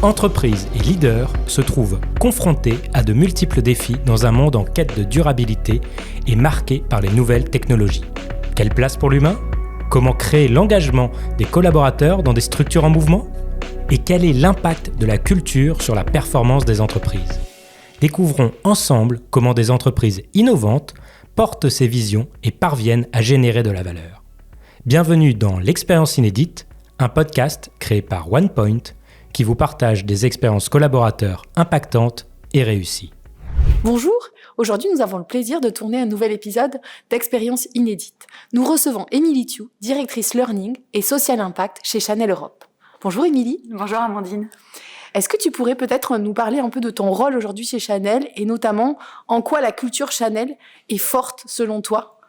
Entreprises et leaders se trouvent confrontés à de multiples défis dans un monde en quête de durabilité et marqué par les nouvelles technologies. Quelle place pour l'humain ? Comment créer l'engagement des collaborateurs dans des structures en mouvement ? Et quel est l'impact de la culture sur la performance des entreprises ? Découvrons ensemble comment des entreprises innovantes portent ces visions et parviennent à générer de la valeur. Bienvenue dans l'Expérience Inédite, un podcast créé par OnePoint qui vous partage des expériences collaborateurs impactantes et réussies. Bonjour, aujourd'hui nous avons le plaisir de tourner un nouvel épisode d'Expérience Inédite. Nous recevons Émilie Thiou, directrice Learning et Social Impact chez Chanel Europe. Bonjour Émilie. Bonjour Amandine. Est-ce que tu pourrais peut-être nous parler un peu de ton rôle aujourd'hui chez Chanel et notamment en quoi la culture Chanel est forte selon toi ?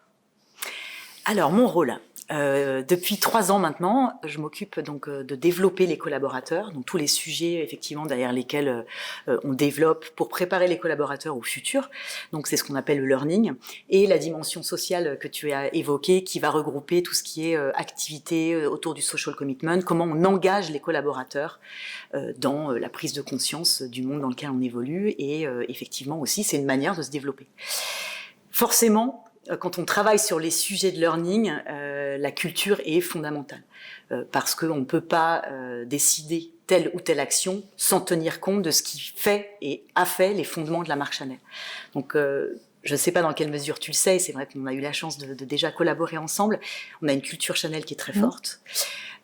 Alors mon rôle, depuis 3 ans maintenant, je m'occupe donc de développer les collaborateurs, donc tous les sujets effectivement derrière lesquels on développe pour préparer les collaborateurs au futur. Donc c'est ce qu'on appelle le learning et la dimension sociale que tu as évoquée qui va regrouper tout ce qui est activité autour du social commitment, comment on engage les collaborateurs dans la prise de conscience du monde dans lequel on évolue et effectivement aussi c'est une manière de se développer. Forcément, quand on travaille sur les sujets de learning, la culture est fondamentale parce qu'on ne peut pas décider telle ou telle action sans tenir compte de ce qui fait et a fait les fondements de la marque Chanel. Donc, je ne sais pas dans quelle mesure tu le sais, c'est vrai qu'on a eu la chance de déjà collaborer ensemble. On a une culture Chanel qui est très forte.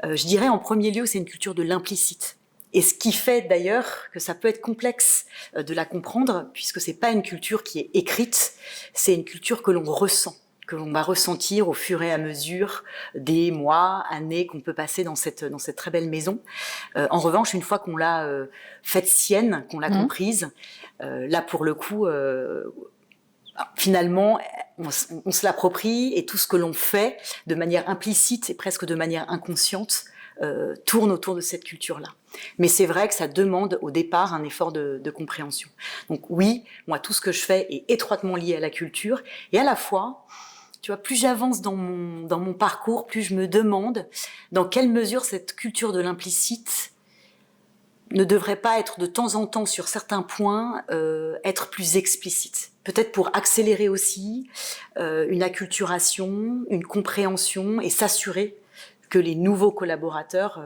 Je dirais en premier lieu, c'est une culture de l'implicite. Et ce qui fait d'ailleurs que ça peut être complexe de la comprendre, puisque c'est pas une culture qui est écrite, c'est une culture que l'on ressent, que l'on va ressentir au fur et à mesure des mois, années qu'on peut passer dans cette très belle maison. En revanche, une fois qu'on l'a faite sienne, qu'on l'a comprise, là pour le coup, finalement, on se l'approprie et tout ce que l'on fait de manière implicite et presque de manière inconsciente tourne autour de cette culture-là. Mais c'est vrai que ça demande au départ un effort de compréhension. Donc oui, moi tout ce que je fais est étroitement lié à la culture et à la fois, tu vois, plus j'avance dans mon parcours, plus je me demande dans quelle mesure cette culture de l'implicite ne devrait pas être de temps en temps sur certains points être plus explicite. Peut-être pour accélérer aussi une acculturation, une compréhension et s'assurer que les nouveaux collaborateurs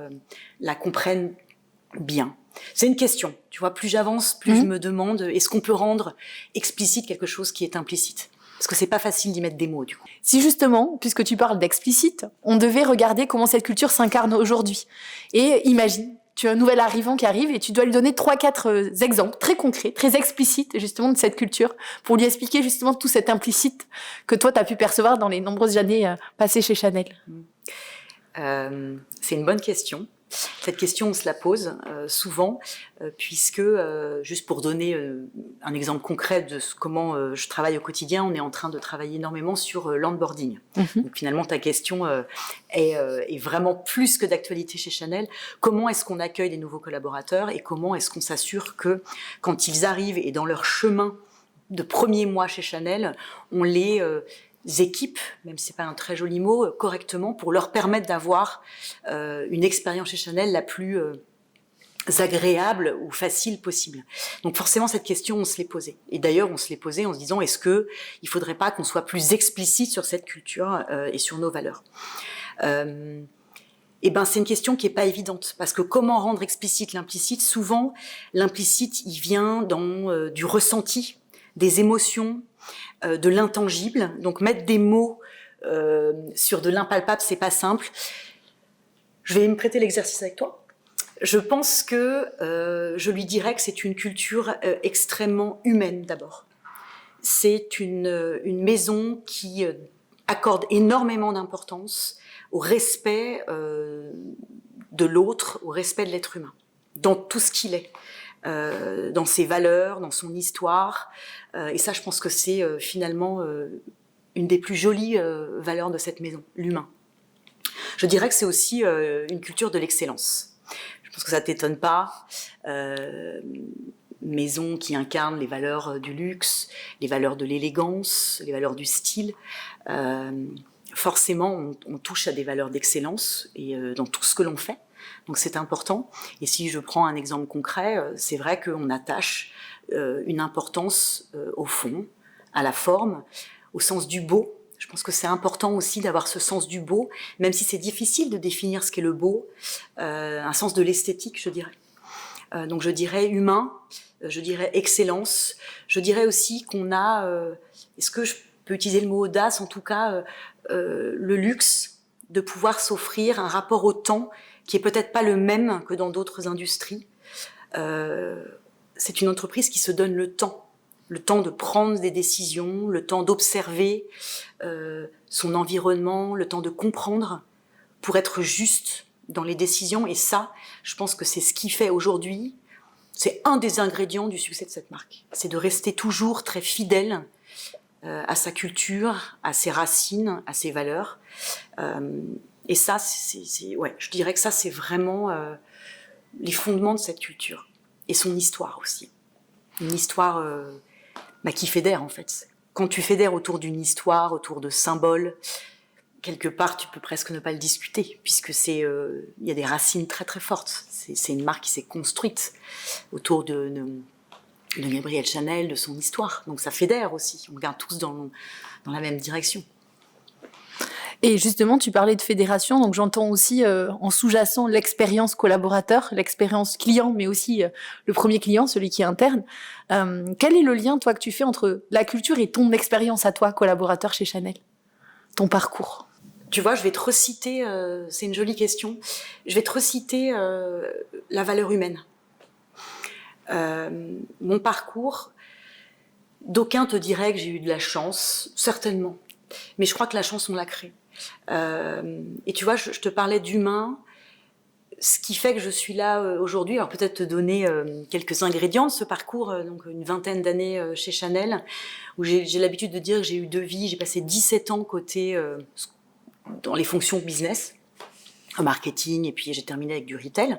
la comprennent bien. C'est une question. Tu vois, plus j'avance, plus je me demande est-ce qu'on peut rendre explicite quelque chose qui est implicite ? Parce que c'est pas facile d'y mettre des mots, du coup. Si justement, puisque tu parles d'explicite, on devait regarder comment cette culture s'incarne aujourd'hui. Et imagine, tu as un nouvel arrivant qui arrive et tu dois lui donner 3-4 exemples très concrets, très explicites justement de cette culture pour lui expliquer justement tout cet implicite que toi tu as pu percevoir dans les nombreuses années passées chez Chanel. C'est une bonne question. Cette question, on se la pose souvent, puisque, juste pour donner un exemple concret de comment je travaille au quotidien, on est en train de travailler énormément sur l'onboarding. Donc finalement, ta question est vraiment plus que d'actualité chez Chanel. Comment est-ce qu'on accueille les nouveaux collaborateurs et comment est-ce qu'on s'assure que, quand ils arrivent et dans leur chemin de premiers mois chez Chanel, on les équipes, même si c'est pas un très joli mot, correctement pour leur permettre d'avoir une expérience chez Chanel la plus agréable ou facile possible. Donc forcément cette question on se l'est posée. Et d'ailleurs on se l'est posée en se disant est-ce que il faudrait pas qu'on soit plus explicite sur cette culture et sur nos valeurs. Et ben c'est une question qui est pas évidente parce que comment rendre explicite l'implicite ? Souvent l'implicite il vient dans du ressenti, des émotions, de l'intangible, donc mettre des mots sur de l'impalpable, c'est pas simple. Je vais me prêter l'exercice avec toi. Je pense que je lui dirais que c'est une culture extrêmement humaine d'abord. C'est une maison qui accorde énormément d'importance au respect de l'autre, au respect de l'être humain, dans tout ce qu'il est. Dans ses valeurs, dans son histoire. Et ça, je pense que c'est finalement une des plus jolies valeurs de cette maison, l'humain. Je dirais que c'est aussi une culture de l'excellence. Je pense que ça t'étonne pas. Maison qui incarne les valeurs du luxe, les valeurs de l'élégance, les valeurs du style. Forcément, on touche à des valeurs d'excellence et dans tout ce que l'on fait. Donc c'est important. Et si je prends un exemple concret, c'est vrai qu'on attache une importance au fond, à la forme, au sens du beau. Je pense que c'est important aussi d'avoir ce sens du beau, même si c'est difficile de définir ce qu'est le beau, un sens de l'esthétique, je dirais. Donc je dirais humain, je dirais excellence, je dirais aussi qu'on a, est-ce que je peux utiliser le mot audace, en tout cas le luxe de pouvoir s'offrir un rapport au temps qui est peut-être pas le même que dans d'autres industries. C'est une entreprise qui se donne le temps de prendre des décisions, le temps d'observer son environnement, le temps de comprendre pour être juste dans les décisions. Et ça, je pense que c'est ce qui fait aujourd'hui, c'est un des ingrédients du succès de cette marque. C'est de rester toujours très fidèle à sa culture, à ses racines, à ses valeurs. Et ça, ouais, je dirais que ça, c'est vraiment les fondements de cette culture. Et son histoire aussi. Une histoire qui fédère, en fait. Quand tu fédères autour d'une histoire, autour de symboles, quelque part, tu peux presque ne pas le discuter, puisque il y a des racines très très fortes. C'est une marque qui s'est construite autour de Gabrielle Chanel, de son histoire. Donc ça fédère aussi. On regarde tous dans la même direction. Et justement, tu parlais de fédération, donc j'entends aussi en sous-jacent l'expérience collaborateur, l'expérience client, mais aussi le premier client, celui qui est interne. Quel est le lien, toi, que tu fais entre la culture et ton expérience à toi, collaborateur chez Chanel? Ton parcours? Tu vois, je vais te reciter, c'est une jolie question, je vais te reciter la valeur humaine. Mon parcours, d'aucuns te diraient que j'ai eu de la chance, certainement, mais je crois que la chance, on l'a crée. Et tu vois, je te parlais d'humain, ce qui fait que je suis là aujourd'hui. Alors peut-être te donner quelques ingrédients de ce parcours, donc une vingtaine d'années chez Chanel, où j'ai l'habitude de dire que j'ai eu 2 vies. J'ai passé 17 ans côté dans les fonctions business, marketing, et puis j'ai terminé avec du retail,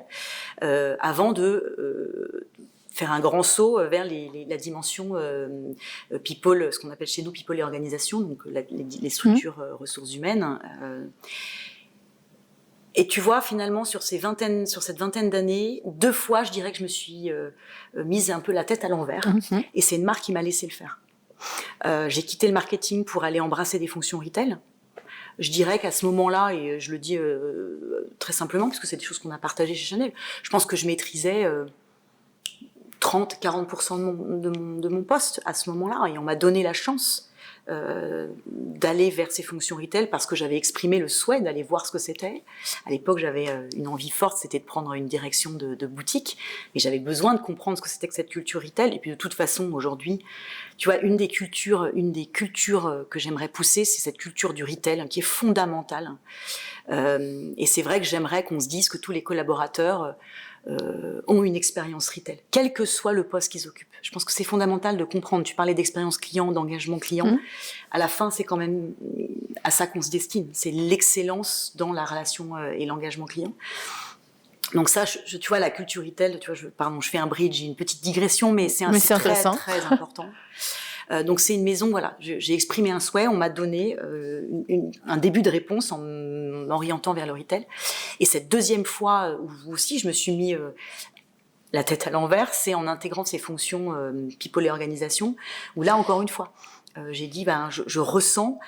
avant de faire un grand saut vers la dimension people, ce qu'on appelle chez nous people et organisation, donc les structures ressources humaines. Et tu vois, finalement, sur cette vingtaine d'années, 2 fois, je dirais que je me suis mise un peu la tête à l'envers. Et c'est une marque qui m'a laissé le faire. J'ai quitté le marketing pour aller embrasser des fonctions retail. Je dirais qu'à ce moment-là, et je le dis très simplement, parce que c'est des choses qu'on a partagées chez Chanel, je pense que je maîtrisais 30-40% de mon poste à ce moment-là, et on m'a donné la chance d'aller vers ces fonctions retail parce que j'avais exprimé le souhait d'aller voir ce que c'était. À l'époque, j'avais une envie forte, c'était de prendre une direction de boutique, mais j'avais besoin de comprendre ce que c'était que cette culture retail. Et puis de toute façon, aujourd'hui, tu vois, une des cultures que j'aimerais pousser, c'est cette culture du retail qui est fondamentale. Et c'est vrai que j'aimerais qu'on se dise que tous les collaborateurs ont une expérience retail, quel que soit le poste qu'ils occupent. Je pense que c'est fondamental de comprendre. Tu parlais d'expérience client, d'engagement client. À la fin, c'est quand même à ça qu'on se destine. C'est l'excellence dans la relation et l'engagement client. Donc ça, tu vois, la culture retail, tu vois, je fais un bridge, une petite digression, mais c'est très, très important. Donc c'est une maison, voilà, j'ai exprimé un souhait, on m'a donné un début de réponse en m'orientant vers le retail. Et cette deuxième fois où aussi je me suis mis la tête à l'envers, c'est en intégrant ces fonctions people et organisation, où là encore une fois, j'ai dit, je ressens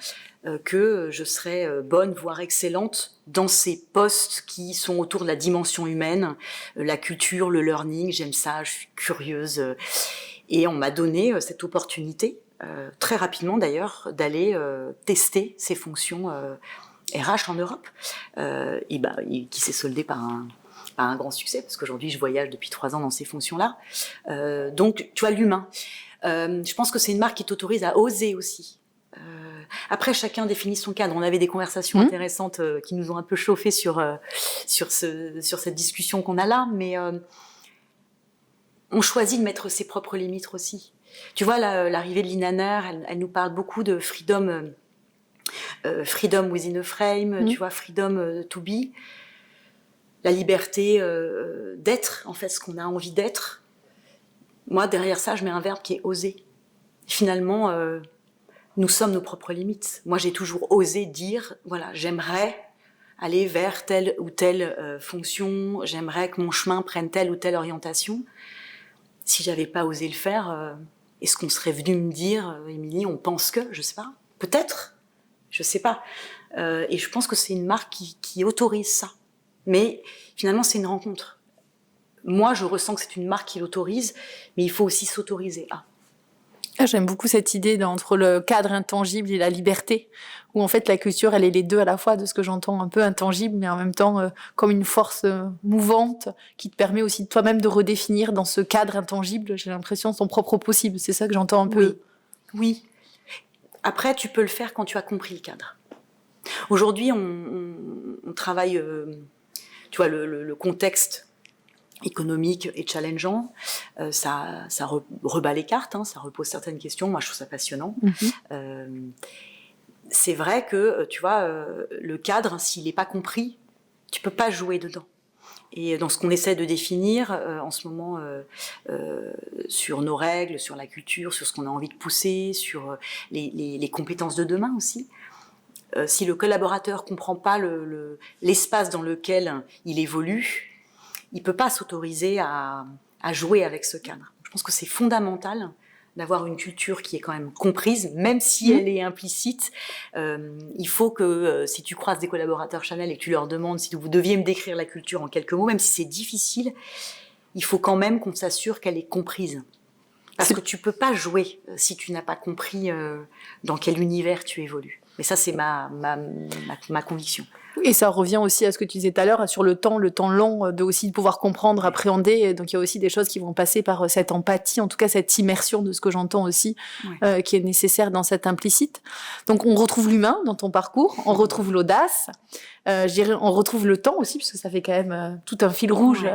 que je serais bonne, voire excellente dans ces postes qui sont autour de la dimension humaine, la culture, le learning, j'aime ça, je suis curieuse. Et on m'a donné cette opportunité, très rapidement d'ailleurs, d'aller tester ces fonctions RH en Europe, et qui s'est soldé par un grand succès, parce qu'aujourd'hui je voyage depuis 3 ans dans ces fonctions-là. Donc, tu vois, l'humain. Je pense que c'est une marque qui t'autorise à oser aussi. Après, chacun définit son cadre. On avait des conversations intéressantes qui nous ont un peu chauffé sur cette discussion qu'on a là, mais on choisit de mettre ses propres limites aussi. Tu vois, l'arrivée de Lina Nair, elle nous parle beaucoup de freedom within a frame, tu vois, freedom to be, la liberté d'être, en fait, ce qu'on a envie d'être. Moi, derrière ça, je mets un verbe qui est oser. Finalement, nous sommes nos propres limites. Moi, j'ai toujours osé dire, voilà, j'aimerais aller vers telle ou telle fonction, j'aimerais que mon chemin prenne telle ou telle orientation. Si j'avais pas osé le faire, est-ce qu'on serait venu me dire, Émilie, on pense que, je sais pas, peut-être, je sais pas. Et je pense que c'est une marque qui autorise ça. Mais finalement, c'est une rencontre. Moi, je ressens que c'est une marque qui l'autorise, mais il faut aussi s'autoriser à. J'aime beaucoup cette idée entre le cadre intangible et la liberté, où en fait la culture, elle est les deux à la fois, de ce que j'entends, un peu intangible, mais en même temps comme une force mouvante qui te permet aussi de toi-même de redéfinir dans ce cadre intangible, j'ai l'impression, ton propre possible. C'est ça que j'entends un peu. Oui. Après, tu peux le faire quand tu as compris le cadre. Aujourd'hui, on travaille, tu vois, le contexte économique et challengeant, ça rebat les cartes, hein, ça repose certaines questions. Moi, je trouve ça passionnant. C'est vrai que, tu vois, le cadre, s'il n'est pas compris, tu peux pas jouer dedans. Et dans ce qu'on essaie de définir en ce moment sur nos règles, sur la culture, sur ce qu'on a envie de pousser, sur les compétences de demain aussi, si le collaborateur comprend pas l'espace dans lequel il évolue, il peut pas s'autoriser à jouer avec ce cadre. Je pense que c'est fondamental d'avoir une culture qui est quand même comprise, même si elle est implicite. Il faut que, si tu croises des collaborateurs Chanel et que tu leur demandes si vous deviez me décrire la culture en quelques mots, même si c'est difficile, il faut quand même qu'on s'assure qu'elle est comprise. Parce que tu peux pas jouer si tu n'as pas compris dans quel univers tu évolues. Mais ça, c'est ma conviction. Et ça revient aussi à ce que tu disais tout à l'heure sur le temps long, de aussi pouvoir comprendre, appréhender. Donc il y a aussi des choses qui vont passer par cette empathie, en tout cas cette immersion de ce que j'entends aussi, qui est nécessaire dans cet implicite. Donc on retrouve l'humain dans ton parcours, on retrouve l'audace, on retrouve le temps aussi, parce que ça fait quand même tout un fil rouge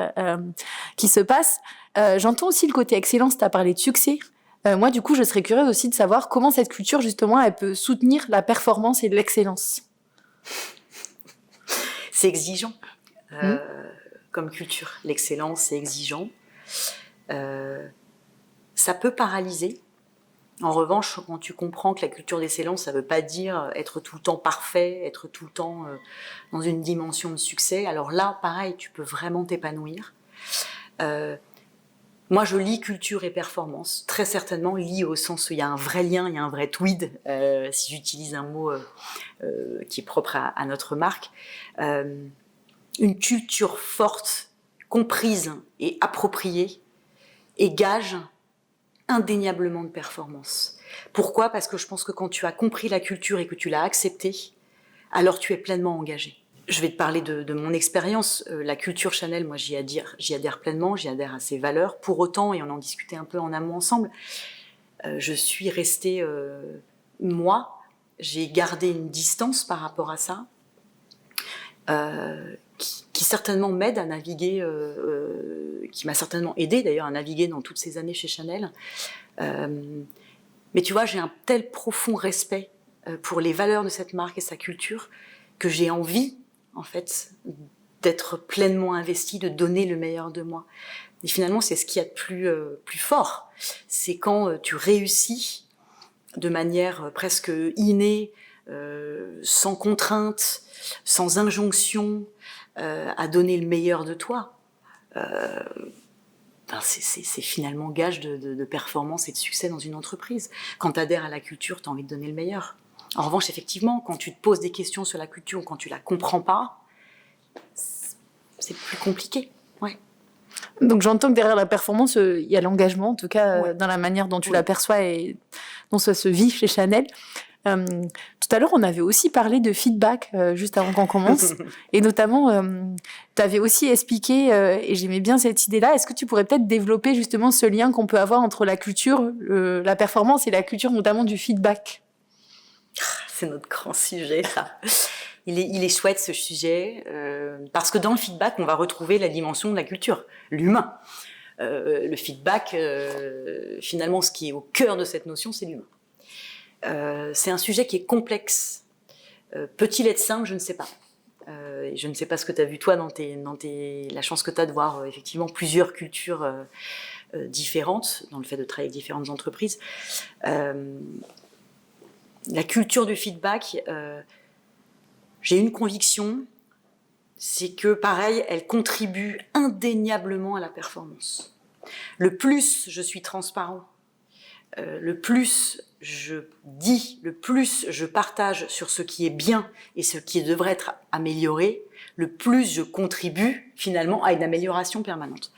qui se passe. J'entends aussi le côté excellence, tu as parlé de succès. Moi, du coup, je serais curieuse aussi de savoir comment cette culture, justement, elle peut soutenir la performance et l'excellence. C'est exigeant comme culture. L'excellence, c'est exigeant. Ça peut paralyser. En revanche, quand tu comprends que la culture d'excellence, ça ne veut pas dire être tout le temps parfait, être tout le temps dans une dimension de succès. Alors là, pareil, tu peux vraiment t'épanouir. Moi, je lis culture et performance, très certainement lis au sens où il y a un vrai lien, il y a un vrai tweed, si j'utilise un mot qui est propre à notre marque. Une culture forte, comprise et appropriée est gage indéniablement de performance. Pourquoi ? Parce que je pense que quand tu as compris la culture et que tu l'as acceptée, alors tu es pleinement engagé. Je vais te parler de mon expérience. La culture Chanel, moi, j'y adhère pleinement, j'y adhère à ses valeurs. Pour autant, et on en discutait un peu en amont ensemble, je suis restée, moi, j'ai gardé une distance par rapport à ça, qui certainement m'aide à naviguer, qui m'a certainement aidé d'ailleurs à naviguer dans toutes ces années chez Chanel. Mais tu vois, j'ai un tel profond respect pour les valeurs de cette marque et sa culture que j'ai envie, en fait, d'être pleinement investie, de donner le meilleur de moi. Et finalement, c'est ce qu'il y a de plus fort. C'est quand tu réussis de manière presque innée, sans contrainte, sans injonction, à donner le meilleur de toi. C'est finalement gage de performance et de succès dans une entreprise. Quand tu adhères à la culture, tu as envie de donner le meilleur. En revanche, effectivement, quand tu te poses des questions sur la culture ou quand tu la comprends pas, c'est plus compliqué. Ouais. Donc j'entends que derrière la performance, il y a l'engagement, en tout cas dans la manière dont tu l'aperçois et dont ça se vit chez Chanel. Tout à l'heure, on avait aussi parlé de feedback juste avant qu'on commence. Et notamment, tu avais aussi expliqué, et j'aimais bien cette idée-là, est-ce que tu pourrais peut-être développer justement ce lien qu'on peut avoir entre la culture, la performance et la culture notamment du feedback ? C'est notre grand sujet, ça. Il est chouette, ce sujet, parce que dans le feedback, on va retrouver la dimension de la culture, l'humain. Le feedback, finalement, ce qui est au cœur de cette notion, c'est l'humain. C'est un sujet qui est complexe. Peut-il être simple ? Je ne sais pas. Je ne sais pas ce que tu as vu, toi, la chance que tu as de voir effectivement plusieurs cultures différentes, dans le fait de travailler avec différentes entreprises. La culture du feedback, j'ai une conviction, c'est que, pareil, elle contribue indéniablement à la performance. Le plus je suis transparent, le plus je dis, le plus je partage sur ce qui est bien et ce qui devrait être amélioré, le plus je contribue finalement à une amélioration permanente.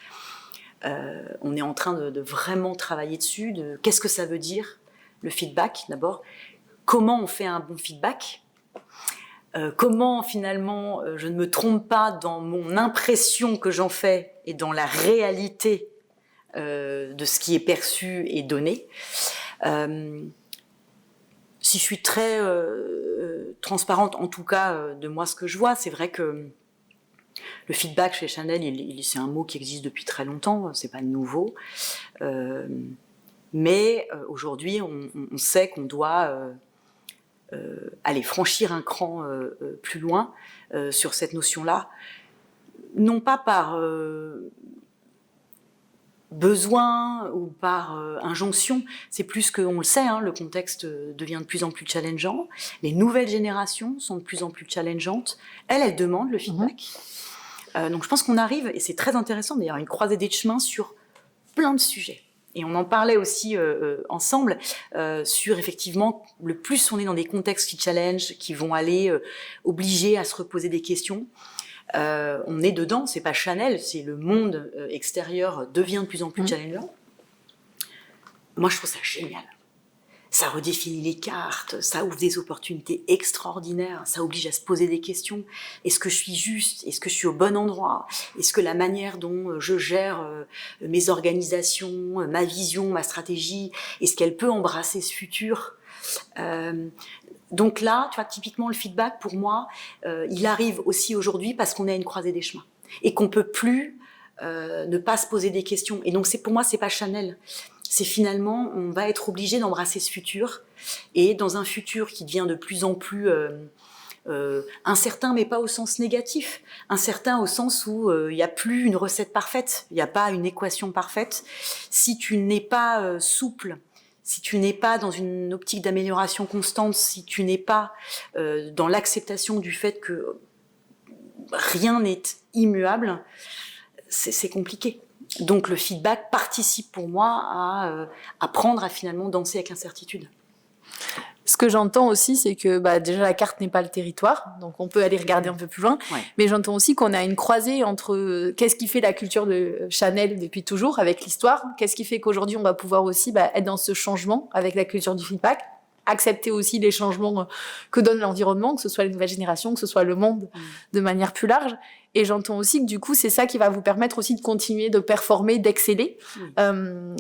On est en train de vraiment travailler dessus, de qu'est-ce que ça veut dire, le feedback d'abord, comment on fait un bon feedback, comment finalement je ne me trompe pas dans mon impression que j'en fais et dans la réalité de ce qui est perçu et donné. Si je suis très transparente, en tout cas de moi ce que je vois, c'est vrai que le feedback chez Chanel, c'est un mot qui existe depuis très longtemps, c'est pas nouveau. Mais aujourd'hui, on sait qu'on doit aller franchir un cran plus loin sur cette notion-là, non pas par besoin ou par injonction, c'est plus qu'on le sait, hein, le contexte devient de plus en plus challengeant, les nouvelles générations sont de plus en plus challengeantes, elles demandent le feedback. Donc je pense qu'on arrive, et c'est très intéressant d'ailleurs, une croisée des chemins sur plein de sujets. Et on en parlait aussi ensemble sur effectivement, le plus on est dans des contextes qui challenge, qui vont aller obliger à se reposer des questions, on est dedans, c'est pas Chanel, c'est le monde extérieur devient de plus en plus challengeant. Moi, je trouve ça génial. Ça redéfinit les cartes, ça ouvre des opportunités extraordinaires, ça oblige à se poser des questions. Est-ce que je suis juste? Est-ce que je suis au bon endroit? Est-ce que la manière dont je gère mes organisations, ma vision, ma stratégie, est-ce qu'elle peut embrasser ce futur? Donc là, tu vois, typiquement le feedback, pour moi, il arrive aussi aujourd'hui parce qu'on est à une croisée des chemins et qu'on peut plus ne pas se poser des questions. Et donc pour moi, c'est pas Chanel. C'est finalement, on va être obligé d'embrasser ce futur et dans un futur qui devient de plus en plus incertain, mais pas au sens négatif. Incertain au sens où il n'y a plus une recette parfaite, il n'y a pas une équation parfaite. Si tu n'es pas souple, si tu n'es pas dans une optique d'amélioration constante, si tu n'es pas dans l'acceptation du fait que rien n'est immuable, c'est compliqué. Donc le feedback participe pour moi à apprendre à finalement danser avec incertitude. Ce que j'entends aussi, c'est que déjà la carte n'est pas le territoire, donc on peut aller regarder un peu plus loin. Ouais. Mais j'entends aussi qu'on a une croisée entre qu'est-ce qui fait la culture de Chanel depuis toujours, avec l'histoire, qu'est-ce qui fait qu'aujourd'hui on va pouvoir aussi être dans ce changement avec la culture du feedback, accepter aussi les changements que donne l'environnement, que ce soit les nouvelles générations, que ce soit le monde de manière plus large. Et j'entends aussi que du coup, c'est ça qui va vous permettre aussi de continuer, de performer, d'exceller.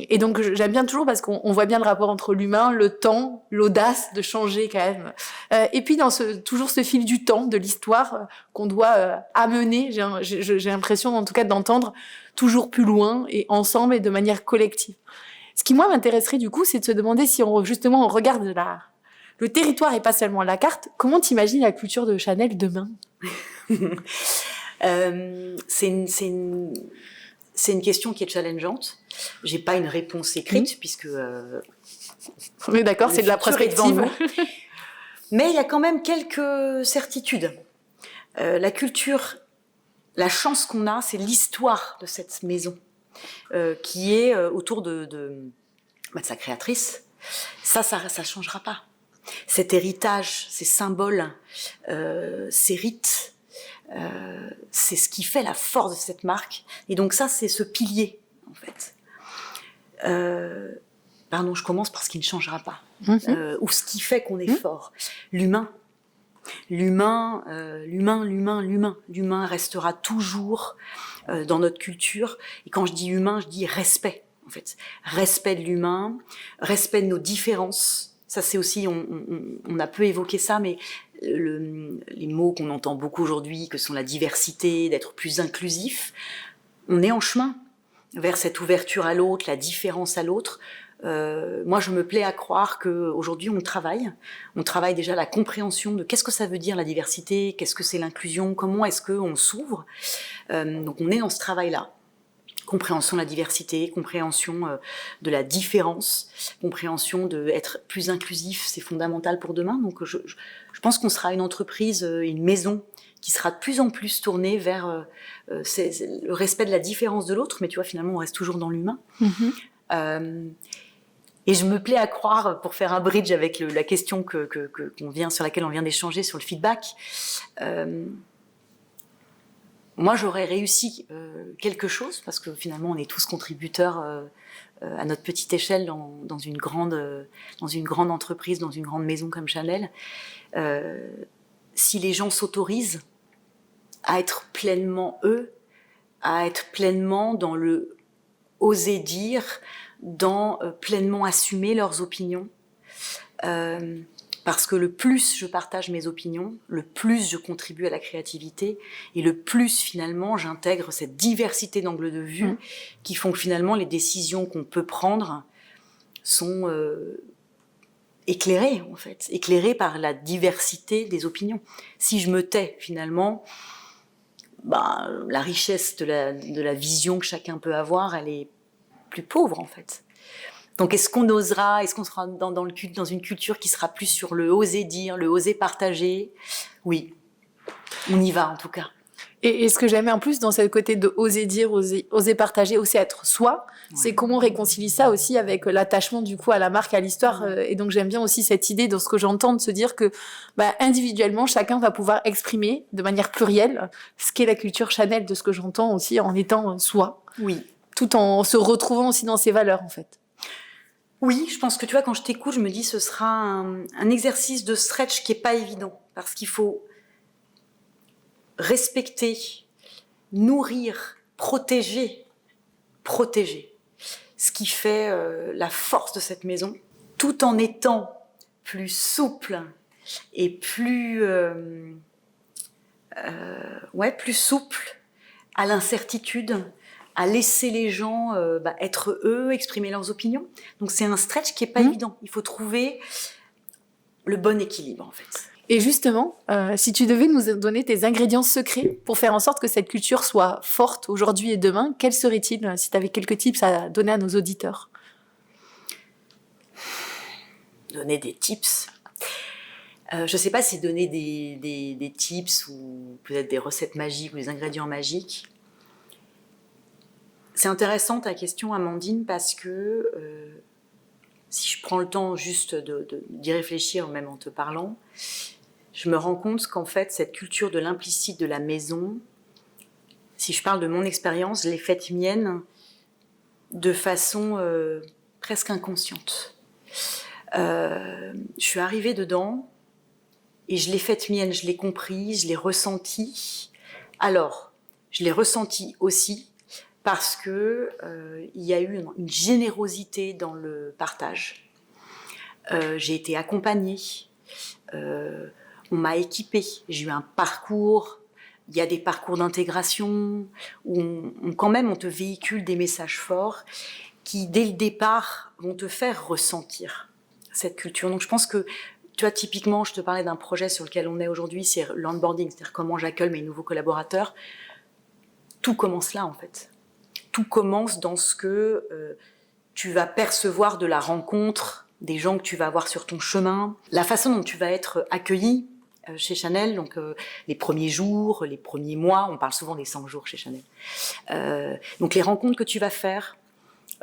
Et donc, j'aime bien toujours parce qu'on voit bien le rapport entre l'humain, le temps, l'audace de changer quand même. Et puis, dans toujours ce fil du temps, de l'histoire qu'on doit amener, j'ai l'impression en tout cas d'entendre toujours plus loin et ensemble et de manière collective. Ce qui, moi, m'intéresserait du coup, c'est de se demander si on regarde le territoire et pas seulement la carte, comment t'imagines la culture de Chanel demain? C'est une question qui est challengeante. J'ai pas une réponse écrite puisque. On est d'accord, c'est de la prospective. Mais il y a quand même quelques certitudes. La culture, la chance qu'on a, c'est l'histoire de cette maison qui est autour de sa créatrice. Ça changera pas. Cet héritage, ces symboles, ces rites. C'est ce qui fait la force de cette marque. Et donc ça, c'est ce pilier, en fait. Pardon, je commence par ce qui ne changera pas. Ou ce qui fait qu'on est fort. L'humain. L'humain restera toujours dans notre culture. Et quand je dis humain, je dis respect, en fait. Respect de l'humain, respect de nos différences. Ça, c'est aussi, on a peu évoqué ça, mais les mots qu'on entend beaucoup aujourd'hui, que sont la diversité, d'être plus inclusif, on est en chemin vers cette ouverture à l'autre, la différence à l'autre. Moi, je me plais à croire qu'aujourd'hui, on travaille déjà la compréhension de qu'est-ce que ça veut dire la diversité, qu'est-ce que c'est l'inclusion, comment est-ce qu'on s'ouvre. Donc, on est dans ce travail-là. compréhension de la diversité, compréhension de la différence, compréhension d'être plus inclusif, c'est fondamental pour demain. Donc je pense qu'on sera une entreprise, une maison qui sera de plus en plus tournée vers le respect de la différence de l'autre, mais tu vois, finalement, on reste toujours dans l'humain. Et je me plais à croire, pour faire un bridge avec la question sur laquelle on vient d'échanger sur le feedback, moi, j'aurais réussi quelque chose, parce que finalement, on est tous contributeurs à notre petite échelle dans une grande entreprise, dans une grande maison comme Chanel. Si les gens s'autorisent à être pleinement eux, à être pleinement dans le oser dire, dans pleinement assumer leurs opinions, parce que le plus je partage mes opinions, le plus je contribue à la créativité et le plus finalement j'intègre cette diversité d'angles de vue qui font que finalement les décisions qu'on peut prendre sont éclairées en fait, éclairées par la diversité des opinions. Si je me tais finalement, la richesse de la vision que chacun peut avoir, elle est plus pauvre en fait. Donc est-ce qu'on sera dans une culture qui sera plus sur le oser dire, le oser partager? Oui, on y va en tout cas. Et ce que j'aimais en plus dans ce côté de oser dire, oser partager, oser être soi, c'est comment on réconcilie ça aussi avec l'attachement du coup à la marque, à l'histoire. Et donc j'aime bien aussi cette idée dans ce que j'entends de se dire que individuellement, chacun va pouvoir exprimer de manière plurielle ce qu'est la culture Chanel, de ce que j'entends aussi en étant soi. Oui. Tout en se retrouvant aussi dans ses valeurs en fait. Oui, je pense que tu vois, quand je t'écoute, je me dis ce sera un exercice de stretch qui est pas évident, parce qu'il faut respecter, nourrir, protéger ce qui fait la force de cette maison, tout en étant plus souple et plus souple à l'incertitude, à laisser les gens être eux, exprimer leurs opinions. Donc c'est un stretch qui est pas évident. Il faut trouver le bon équilibre en fait. Et justement, si tu devais nous donner tes ingrédients secrets pour faire en sorte que cette culture soit forte aujourd'hui et demain, quels seraient-ils, si tu avais quelques tips à donner à nos auditeurs? Donner des tips. Je sais pas si donner des tips ou peut-être des recettes magiques ou des ingrédients magiques. C'est intéressant ta question, Amandine, parce que si je prends le temps juste d'y réfléchir, même en te parlant, je me rends compte qu'en fait, cette culture de l'implicite de la maison, si je parle de mon expérience, je l'ai faite mienne de façon presque inconsciente. Je suis arrivée dedans et je l'ai faite mienne, je l'ai compris, je l'ai ressentie. Alors, je l'ai ressentie aussi parce que il y a eu une générosité dans le partage. J'ai été accompagnée, on m'a équipée, j'ai eu un parcours, il y a des parcours d'intégration où quand même on te véhicule des messages forts qui, dès le départ, vont te faire ressentir cette culture. Donc je pense que, tu vois, typiquement, je te parlais d'un projet sur lequel on est aujourd'hui, c'est l'onboarding, c'est-à-dire comment j'accueille mes nouveaux collaborateurs. Tout commence là, en fait. Tout commence dans ce que tu vas percevoir de la rencontre des gens que tu vas avoir sur ton chemin, la façon dont tu vas être accueilli chez Chanel, donc les premiers jours, les premiers mois, on parle souvent des 100 jours chez Chanel. Donc les rencontres que tu vas faire,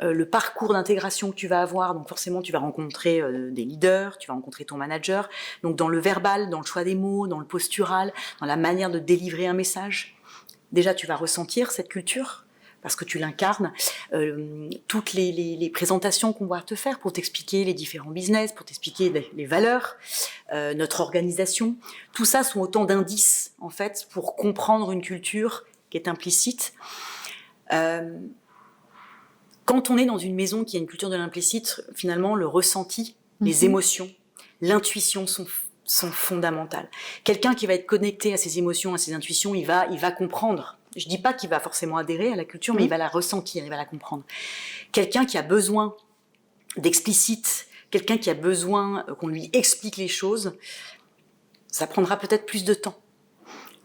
le parcours d'intégration que tu vas avoir, donc forcément tu vas rencontrer des leaders, tu vas rencontrer ton manager, donc dans le verbal, dans le choix des mots, dans le postural, dans la manière de délivrer un message, déjà tu vas ressentir cette culture, parce que tu l'incarnes, toutes les présentations qu'on va te faire pour t'expliquer les différents business, pour t'expliquer les valeurs, notre organisation, tout ça sont autant d'indices, en fait, pour comprendre une culture qui est implicite. Quand on est dans une maison qui a une culture de l'implicite, finalement, le ressenti, les émotions, l'intuition sont fondamentales. Quelqu'un qui va être connecté à ses émotions, à ses intuitions, il va comprendre. Je dis pas qu'il va forcément adhérer à la culture, mais il va la ressentir, il va la comprendre. Quelqu'un qui a besoin d'explicite, quelqu'un qui a besoin qu'on lui explique les choses, ça prendra peut-être plus de temps.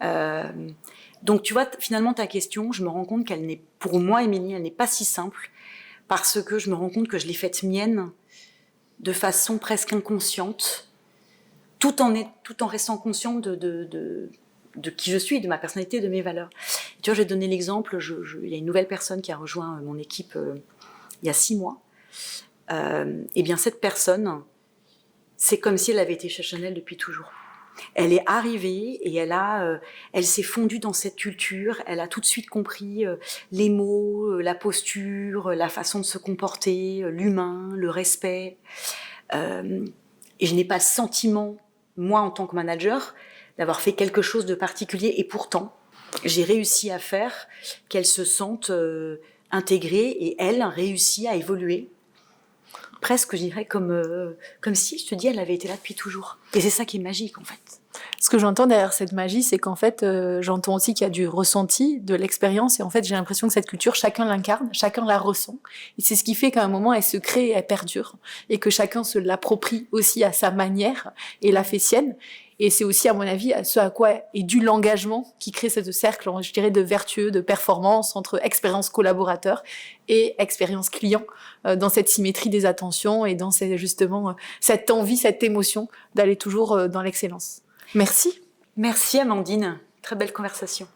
Donc, tu vois, finalement, ta question, je me rends compte qu'elle n'est, pour moi, Émilie, elle n'est pas si simple, parce que je me rends compte que je l'ai faite mienne de façon presque inconsciente, tout en restant consciente de qui je suis, de ma personnalité, de mes valeurs. Et tu vois, je vais te donner l'exemple, il y a une nouvelle personne qui a rejoint mon équipe il y a 6 mois. Et bien, cette personne, c'est comme si elle avait été chez Chanel depuis toujours. Elle est arrivée et elle s'est fondue dans cette culture. Elle a tout de suite compris les mots, la posture, la façon de se comporter, l'humain, le respect. Et je n'ai pas le sentiment, moi en tant que manager, d'avoir fait quelque chose de particulier. Et pourtant, j'ai réussi à faire qu'elle se sente intégrée et elle réussit à évoluer. Presque, je dirais, comme si, je te dis, elle avait été là depuis toujours. Et c'est ça qui est magique, en fait. Ce que j'entends derrière cette magie, c'est qu'en fait, j'entends aussi qu'il y a du ressenti, de l'expérience. Et en fait, j'ai l'impression que cette culture, chacun l'incarne, chacun la ressent. Et c'est ce qui fait qu'à un moment, elle se crée et elle perdure. Et que chacun se l'approprie aussi à sa manière et la fait sienne. Et c'est aussi, à mon avis, ce à quoi est dû l'engagement qui crée ce cercle, je dirais, de vertueux, de performance entre expérience collaborateur et expérience client, dans cette symétrie des attentions et dans justement cette envie, cette émotion d'aller toujours dans l'excellence. Merci. Merci Amandine, très belle conversation.